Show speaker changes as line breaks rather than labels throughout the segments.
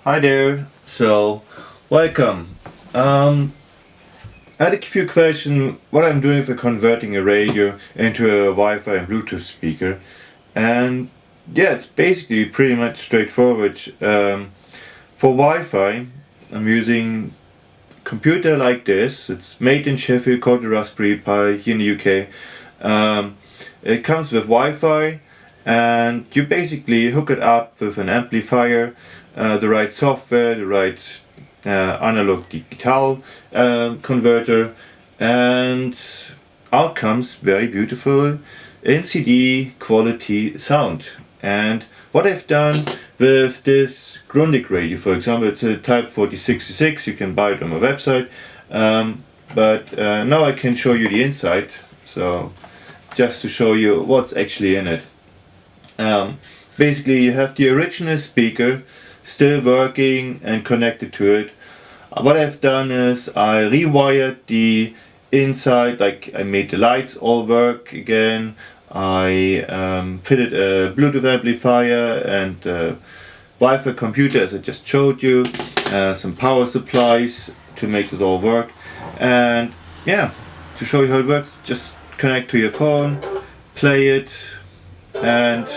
Hi there, so welcome. I had a few questions what I'm doing for converting a radio into a Wi-Fi and Bluetooth speaker, and yeah, it's basically pretty much straightforward. For Wi-Fi, I'm using a computer like this. It's made in Sheffield, called the Raspberry Pi here in the UK. It comes with Wi-Fi, and you basically hook it up with an amplifier, the right software, the right analog digital converter, and out comes very beautiful NCD quality sound. And what I've done with this Grundig radio, for example, it's a Type 4066, you can buy it on my website, but now I can show you the inside, so just to show you what's actually in it. Basically you have the original speaker still working and connected to it. What I've done is I rewired the inside, like I made the lights all work again. I fitted a Bluetooth amplifier and a Wi-Fi computer as I just showed you, some power supplies to make it all work, and yeah, to show you how it works, just connect to your phone, play it, and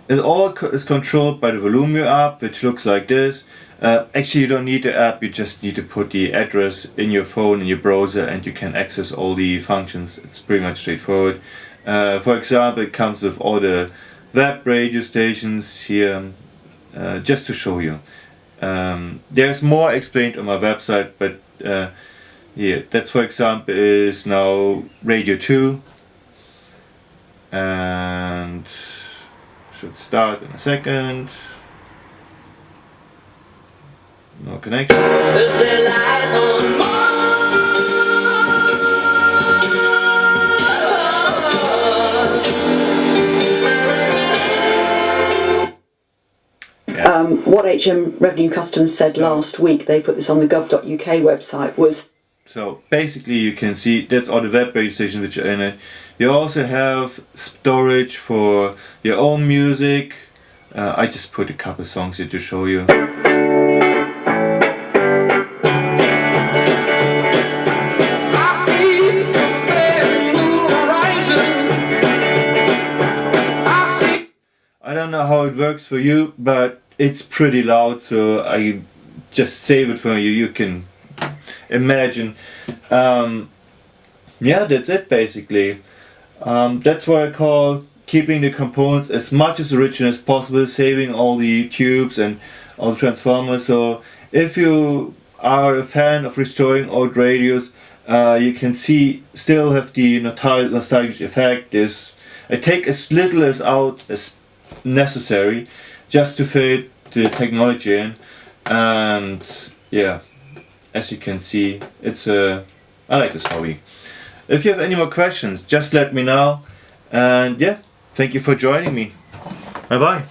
it all is controlled by the Volume app, which looks like this. Actually, you don't need the app, you just need to put the address in your phone, in your browser, and you can access all the functions. It's pretty much straightforward. For example, it comes with all the web radio stations here, just to show you. There's more explained on my website, but yeah, that for example is now Radio 2, and should start in a second. No connection. Is there light on Mars?
Yeah. What HM Revenue Customs said last week, they put this on the gov.uk website, was...
So basically you can see that's all the web radio stations which are in it. You also have storage for your own music. I just put a couple songs here to show you. I don't know how it works for you, but it's pretty loud, so I just save it for you. You can imagine. Yeah, that's it basically. That's what I call keeping the components as much as original as possible, saving all the tubes and all the transformers. So if you are a fan of restoring old radios, you can see still have the nostalgic effect. I take as little as out as necessary just to fit the technology in, and yeah, as you can see, I like this hobby. If you have any more questions, just let me know, and yeah, thank you for joining me. Bye bye.